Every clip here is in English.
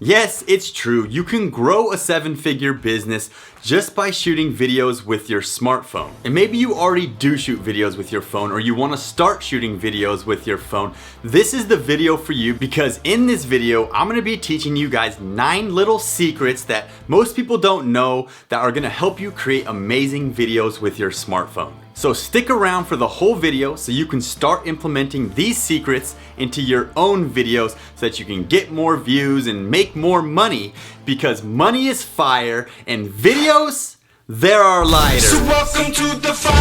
Yes, it's true. You can grow a 7-figure business just by shooting videos with your smartphone. And maybe you already do shoot videos with your phone, or you want to start shooting videos with your phone. This is the video for you, because in this video, I'm going to be teaching you guys 9 little secrets that most people don't know that are going to help you create amazing videos with your smartphone. So stick around for the whole video so you can start implementing these secrets into your own videos so that you can get more views and make more money, because money is fire and videos, there are lighters. So welcome to the fire.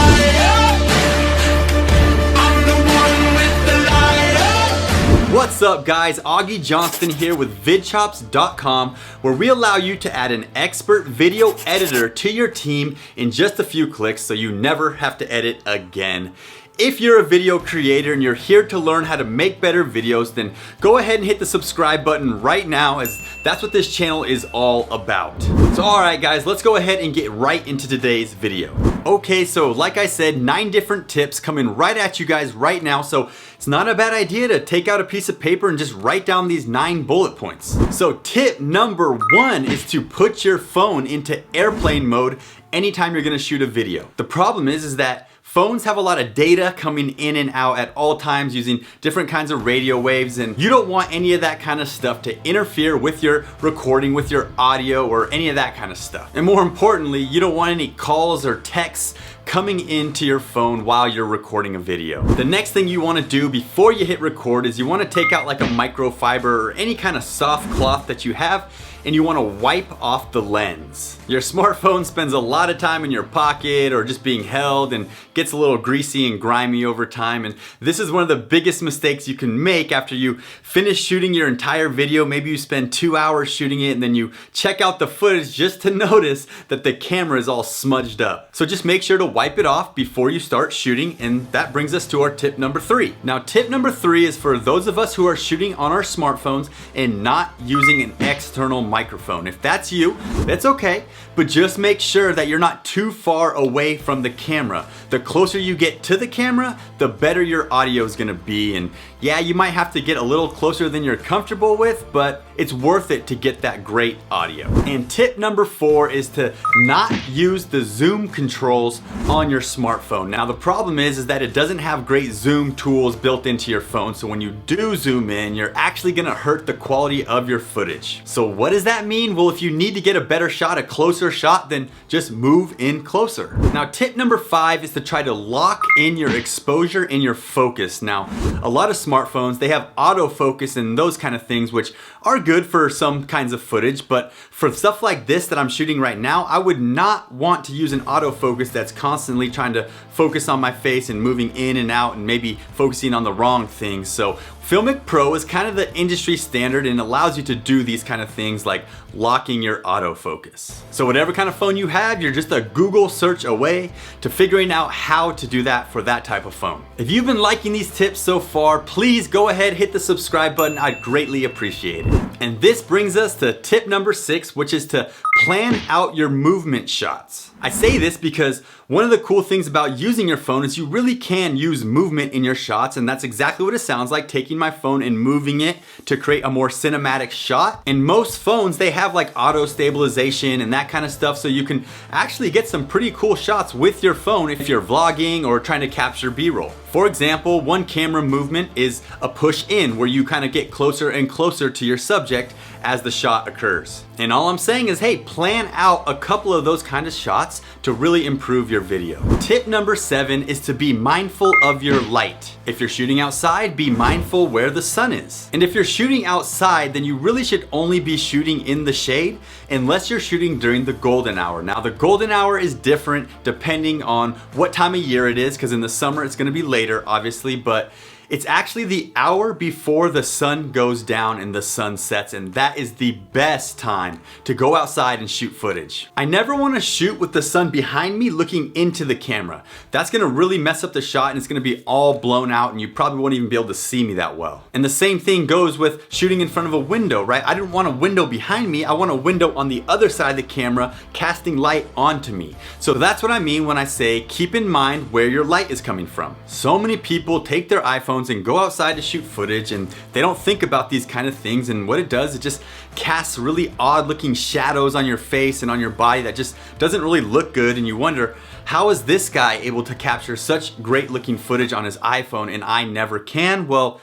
I'm the one with the lighter. What's up guys, Augie Johnston here with vidchops.com, where we allow you to add an expert video editor to your team in just a few clicks so you never have to edit again. If you're a video creator and you're here to learn how to make better videos, then go ahead and hit the subscribe button right now, as that's what this channel is all about. So alright guys, let's go ahead and get right into today's video. Okay, so like I said, 9 different tips coming right at you guys right now, so it's not a bad idea to take out a piece of paper and just write down these 9 bullet points. So tip number 1 is to put your phone into airplane mode anytime you're gonna shoot a video. The problem is that phones have a lot of data coming in and out at all times using different kinds of radio waves, and you don't want any of that kind of stuff to interfere with your recording, with your audio, or any of that kind of stuff. And more importantly, you don't want any calls or texts coming into your phone while you're recording a video. The next thing you want to do before you hit record is you want to take out like a microfiber or any kind of soft cloth that you have, and you want to wipe off the lens. Your smartphone spends a lot of time in your pocket or just being held and gets a little greasy and grimy over time, and this is one of the biggest mistakes you can make after you finish shooting your entire video. Maybe you spend 2 hours shooting it and then you check out the footage just to notice that the camera is all smudged up. So just make sure to wipe it off before you start shooting, and that brings us to our tip number 3. Now tip number 3 is for those of us who are shooting on our smartphones and not using an external microphone. If that's you, that's okay, but just make sure that you're not too far away from the camera. The closer you get to the camera, the better your audio is gonna be, and yeah, you might have to get a little closer than you're comfortable with, but it's worth it to get that great audio. And tip number 4 is to not use the zoom controls on your smartphone. Now the problem is that it doesn't have great zoom tools built into your phone, so when you do zoom in, you're actually gonna hurt the quality of your footage. So what does that mean? Well, if you need to get a better shot, a closer shot, then just move in closer. Now tip number 5 is to try to lock in your exposure and your focus. Now a lot of smartphones, they have autofocus and those kind of things, which are good for some kinds of footage, but for stuff like this that I'm shooting right now, I would not want to use an autofocus that's constantly trying to focus on my face and moving in and out and maybe focusing on the wrong things. So Filmic Pro is kind of the industry standard and allows you to do these kind of things like locking your autofocus. So whatever kind of phone you have, you're just a Google search away to figuring out how to do that for that type of phone. If you've been liking these tips so far, please go ahead, hit the subscribe button. I'd greatly appreciate it. And this brings us to tip number 6, which is to plan out your movement shots. I say this because one of the cool things about using your phone is you really can use movement in your shots, and that's exactly what it sounds like, taking my phone and moving it to create a more cinematic shot. And most phones, they have like auto stabilization and that kind of stuff, so you can actually get some pretty cool shots with your phone if you're vlogging or trying to capture B-roll. For example, one camera movement is a push in, where you kind of get closer and closer to your subject as the shot occurs. And all I'm saying is, hey, plan out a couple of those kind of shots to really improve your video. Tip number 7 is to be mindful of your light. If you're shooting outside, be mindful where the sun is. And if you're shooting outside, then you really should only be shooting in the shade unless you're shooting during the golden hour. Now the golden hour is different depending on what time of year it is, because in the summer it's gonna be later, obviously, but it's actually the hour before the sun goes down and the sun sets, and that is the best time to go outside and shoot footage. I never want to shoot with the sun behind me looking into the camera. That's gonna really mess up the shot and it's gonna be all blown out and you probably won't even be able to see me that well. And the same thing goes with shooting in front of a window, right? I didn't want a window behind me, I want a window on the other side of the camera casting light onto me. So that's what I mean when I say keep in mind where your light is coming from. So many people take their iPhones iPhones and go outside to shoot footage, and they don't think about these kind of things, and what it does, it just casts really odd looking shadows on your face and on your body that just doesn't really look good, and you wonder, how is this guy able to capture such great looking footage on his iPhone and I never can? Well,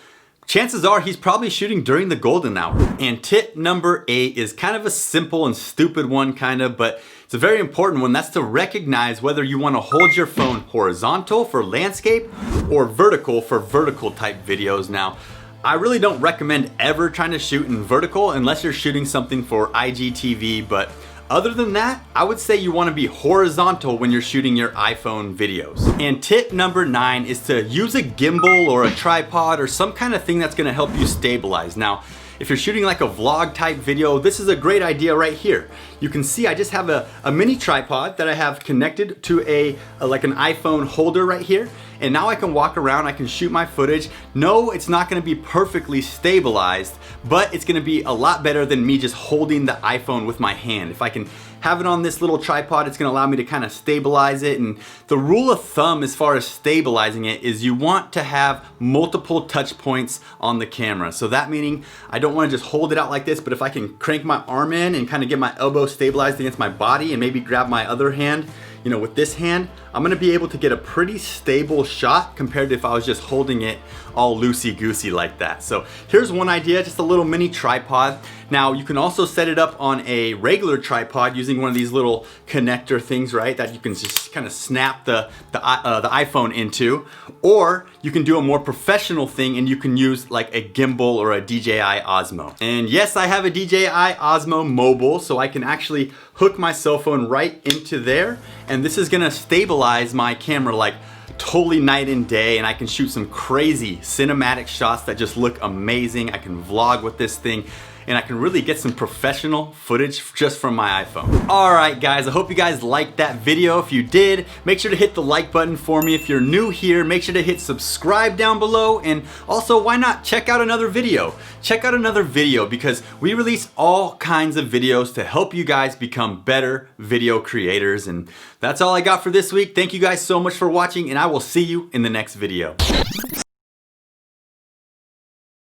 chances are he's probably shooting during the golden hour. And tip number 8 is kind of a simple and stupid one but it's a very important one. That's to recognize whether you want to hold your phone horizontal for landscape or vertical for vertical type videos. Now, I really don't recommend ever trying to shoot in vertical unless you're shooting something for IGTV, but other than that, I would say you want to be horizontal when you're shooting your iPhone videos. And tip number 9 is to use a gimbal or a tripod or some kind of thing that's going to help you stabilize. Now, if you're shooting like a vlog type video, this is a great idea right here. You can see I just have a mini tripod that I have connected to like an iPhone holder right here. And now I can walk around, I can shoot my footage. No, it's not gonna be perfectly stabilized, but it's gonna be a lot better than me just holding the iPhone with my hand. If I can have it on this little tripod, it's gonna allow me to kind of stabilize it. And the rule of thumb as far as stabilizing it is you want to have multiple touch points on the camera. So that meaning I don't wanna just hold it out like this, but if I can crank my arm in and kind of get my elbow stabilized against my body and maybe grab my other hand, you know, with this hand, I'm gonna be able to get a pretty stable shot compared to if I was just holding it all loosey-goosey like that. So here's one idea, just a little mini tripod. Now you can also set it up on a regular tripod using one of these little connector things, right? That you can just kind of snap the iPhone into, or you can do a more professional thing and you can use like a gimbal or a DJI Osmo. And yes, I have a DJI Osmo Mobile, so I can actually hook my cell phone right into there, and this is gonna stabilize my camera like totally night and day, and I can shoot some crazy cinematic shots that just look amazing. I can vlog with this thing, and I can really get some professional footage just from my iPhone. All right, guys, I hope you guys liked that video. If you did, make sure to hit the like button for me. If you're new here, make sure to hit subscribe down below, and also, why not check out another video? Check out another video because we release all kinds of videos to help you guys become better video creators. And that's all I got for this week. Thank you guys so much for watching, and I will see you in the next video.